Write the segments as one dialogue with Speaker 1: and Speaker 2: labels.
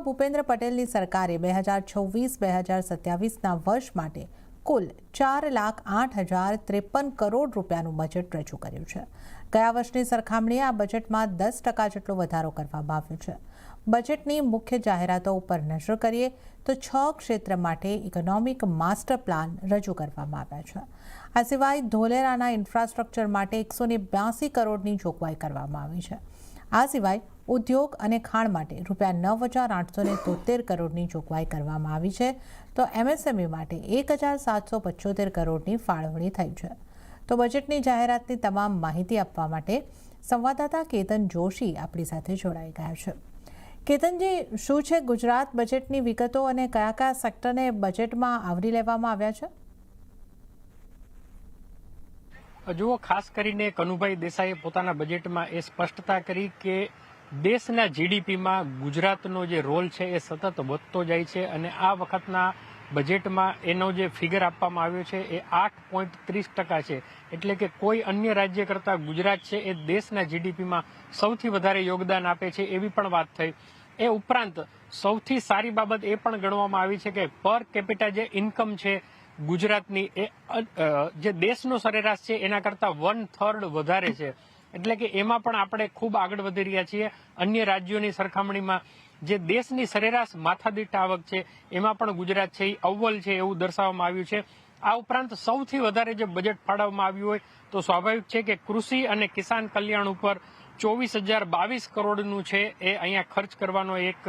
Speaker 1: ભૂપેન્દ્ર પટેલની સરકારે 2026-2027ના વર્ષ માટે કુલ 4,08,053 કરોડ રૂપિયાનું બજેટ રજૂ કર્યું છે। ગયા વર્ષની સરખામણીએ આ બજેટમાં 10% જેટલો વધારો કરવામાં આવ્યો છે। બજેટની મુખ્ય જાહેરાતો ઉપર નજર કરીએ તો 6 ક્ષેત્ર માટે ઇકોનોમિક માસ્ટર પ્લાન રજૂ કરવામાં આવ્યા છે। આ સિવાય ધોલેરાના ઇન્ફ્રાસ્ટ્રક્ચર માટે 182 કરોડની જોગવાઈ કરવામાં આવી છે। આ સિવાય ઉદ્યોગ અને ખાણ માટે ₹9,873 કરોડની જોગવાઈ કરવામાં આવી છે, તો એમએસએમઈ માટે 1,775 કરોડની ફાળવણી થઈ છે। તો બજેટની જાહેરાતની તમામ માહિતી આપવા માટે સંવાદદાતા કેતન જોશી આપણી સાથે જોડાઈ ગયા છે। કેતનજી, શું છે ગુજરાત બજેટની વિગતો અને કયા કયા સેક્ટરને બજેટમાં આવરી લેવામાં આવ્યા છે?
Speaker 2: જુઓ, ખાસ કરીને કનુભાઈ દેસાઈએ પોતાના બજેટમાં એ સ્પષ્ટતા કરી કે દેશના જીડીપીમાં ગુજરાતનો જે રોલ છે એ સતત વધતો જાય છે અને આ વખતના બજેટમાં એનો જે ફિગર આપવામાં આવ્યો છે એ 8.30% છે। એટલે કે કોઈ અન્ય રાજ્ય કરતાં ગુજરાત છે એ દેશના જીડીપીમાં સૌથી વધારે યોગદાન આપે છે એવી પણ વાત થઈ। એ ઉપરાંત સૌથી સારી બાબત એ પણ ગણવામાં આવી છે કે પર કેપિટા જે ઇન્કમ છે ગુજરાતની એ જે દેશનો સરેરાશ છે એના કરતાં 1/3 વધારે છે। એટલે કે એમાં પણ આપણે ખૂબ આગળ વધી રહ્યા છીએ। અન્ય રાજ્યોની સરખામણીમાં જે દેશની સરેરાશ માથાદીઠ આવક છે એમાં પણ ગુજરાત છે એ અવ્વલ છે એવું દર્શાવવામાં આવ્યું છે। આ ઉપરાંત સૌથી વધારે જે બજેટ ફાળવવામાં આવ્યું હોય તો સ્વાભાવિક છે કે કૃષિ અને કિસાન કલ્યાણ ઉપર 24,022 કરોડનું છે એ અહીંયા ખર્ચ કરવાનો એક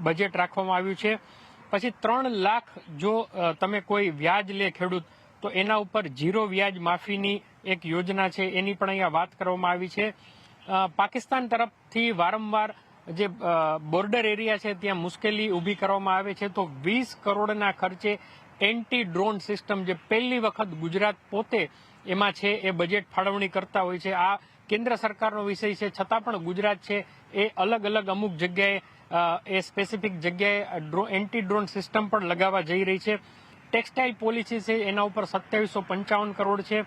Speaker 2: બજેટ રાખવામાં આવ્યું છે। પછી 3 લાખ જો તમે કોઈ વ્યાજ લે ખેડૂત તો એના ઉપર 0 વ્યાજ માફીની એક યોજના છે એની પણ અહીંયા વાત કરવામાં આવી છે। પાકિસ્તાન તરફથી વારંવાર જે બોર્ડર એરિયા છે ત્યાં મુશ્કેલી ઊભી કરવામાં આવે છે તો 20 કરોડના ખર્ચે એન્ટી ડ્રોન સિસ્ટમ જે પહેલી વખત ગુજરાત પોતે એમાં છે એ બજેટ ફાળવણી કરતા હોય છે। આ કેન્દ્ર સરકારનો વિષય છે છતાં પણ ગુજરાત છે એ અલગ અલગ અમુક જગ્યાએ એ સ્પેસિફિક જગ્યાએ એન્ટી ડ્રોન સિસ્ટમ પણ લગાવવા જઈ રહી છે। ટેક્સટાઇલ પોલિસી છે એના ઉપર 2755 કરોડ છે।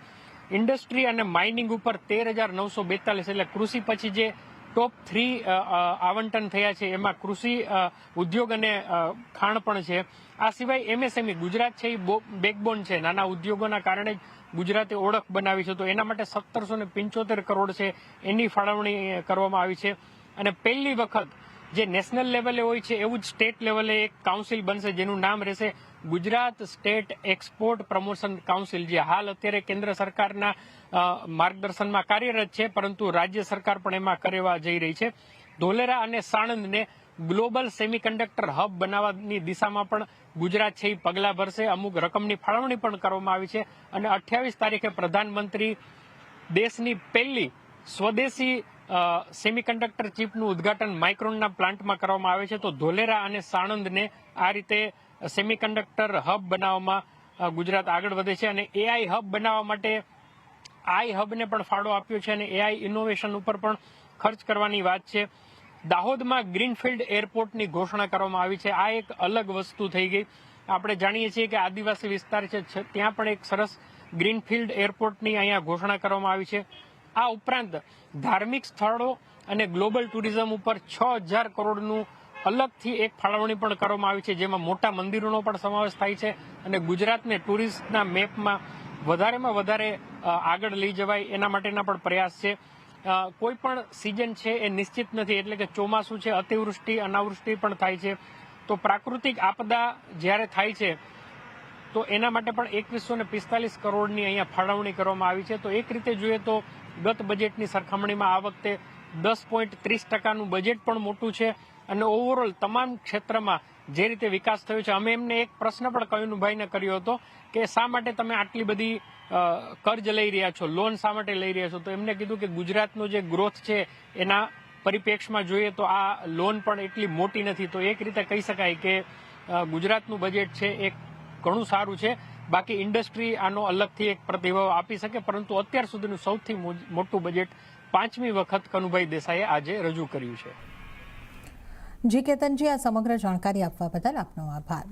Speaker 2: ઇન્ડસ્ટ્રી અને માઇનિંગ ઉપર 13,942 એટલે કૃષિ પછી જે ટોપ 3 આવંટન થયા છે એમાં કૃષિ, ઉદ્યોગ અને ખાણ પણ છે। આ સિવાય એમએસએમઈ ગુજરાત છે એ બેકબોન છે, નાના ઉદ્યોગોના કારણે જ ગુજરાતે ઓળખ બનાવી છે તો એના માટે 1,775 કરોડ છે એની ફાળવણી કરવામાં આવી છે। અને પહેલી વખત જે નેશનલ લેવલે હોય છે એવું જ સ્ટેટ લેવલે એક કાઉન્સિલ બનશે જેનું નામ રહેશે Gujarat state export promotion council, જે હાલ અત્યારે કેન્દ્ર સરકારના માર્ગદર્શનમાં કાર્યરત છે પરંતુ રાજ્ય સરકાર પણ એમાં કરવા જઈ રહી છે। ધોલેરા અને સાણંદને ગ્લોબલ સેમિકન્ડક્ટર હબ બનાવવાની દિશામાં પણ ગુજરાત છે એ પગલાં ભરશે। અમુક રકમની ફાળવણી પણ કરવામાં આવી છે અને 28 તારીખે પ્રધાનમંત્રી દેશની પહેલી સ્વદેશી સેમિકન્ડક્ટર ચીપનું ઉદ્ઘાટન માઇક્રોનના પ્લાન્ટમાં કરવામાં આવે છે। તો ધોલેરા અને સાણંદને આ રીતે સેમિકન્ડક્ટર હબ બનાવવામાં ગુજરાત આગળ વધે છે અને એઆઈ હબ બનાવવા માટે આઈ હબને પણ ફાળો આપ્યો છે અને એઆઈ ઇનોવેશન ઉપર પણ ખર્ચ કરવાની વાત છે। દાહોદમાં ગ્રીનફિલ્ડ એરપોર્ટની ઘોષણા કરવામાં આવી છે। આ એક અલગ વસ્તુ થઈ ગઈ। આપણે જાણીએ છીએ કે આદિવાસી વિસ્તાર છે ત્યાં પણ એક સરસ ગ્રીનફિલ્ડ એરપોર્ટની અહીંયા ઘોષણા કરવામાં આવી છે। આ ઉપરાંત ધાર્મિક સ્થળો અને ગ્લોબલ ટુરિઝમ ઉપર 6,000 કરોડનું અલગથી એક ફાળવણી પણ કરવામાં આવી છે જેમાં મોટા મંદિરોનો પણ સમાવેશ થાય છે અને ગુજરાતને ટુરિસ્ટના મેપમાં વધારેમાં વધારે આગળ લઈ જવાય એના માટેના પણ પ્રયાસ છે। કોઈ પણ સિઝન છે એ નિશ્ચિત નથી, એટલે કે ચોમાસું છે, અતિવૃષ્ટિ અનાવૃષ્ટિ પણ થાય છે તો પ્રાકૃતિક આપદા જ્યારે થાય છે તો એના માટે પણ 2,145 કરોડની અહીંયા ફાળવણી કરવામાં આવી છે। તો એક રીતે જોઈએ તો ગત બજેટની સરખામણીમાં આ વખતે 10.30%નું બજેટ પણ મોટું છે અને ઓવરઓલ તમામ ક્ષેત્રમાં જે રીતે વિકાસ થયો છે। અમે એમને એક પ્રશ્ન પણ કનુભાઈને કર્યો હતો કે શા માટે તમે આટલી બધી કર્જ લઈ રહ્યા છો, લોન શા માટે લઈ રહ્યા છો, તો એમને કીધું કે ગુજરાતનો જે ગ્રોથ છે એના પરિપ્રેક્ષમાં જોઈએ તો આ લોન પણ એટલી મોટી નથી। તો એક રીતે કહી શકાય કે ગુજરાતનું બજેટ છે એ ઘણું સારું છે। બાકી ઇન્ડસ્ટ્રી આનો અલગથી એક પ્રતિભાવ આપી શકે પરંતુ અત્યાર સુધીનું સૌથી મોટું બજેટ 5મી વખત કનુભાઈ દેસાઈએ આજે રજૂ કર્યું છે।
Speaker 1: જી કેતનજી, આ સમગ્ર જાણકારી આપવા બદલ આપનો આભાર।